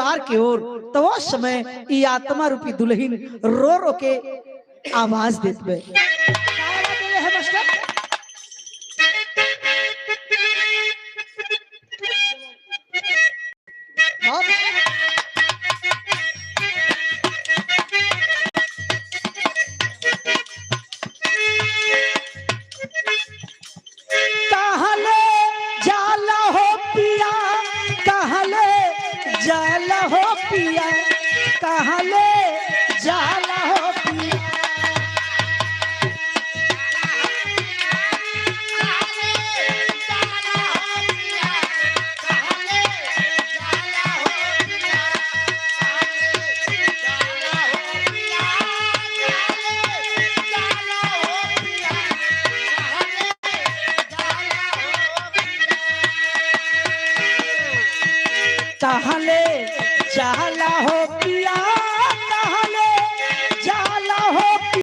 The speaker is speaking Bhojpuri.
द्वार की ओर, तो वो समय ये आत्मा रूपी दुल्हन रो रो के आवाज देते है मास्टर। कहले जाला हो पिया, कहले जाला हो पिया, कहले जाला हो पिया। कहले जाला हो पिया,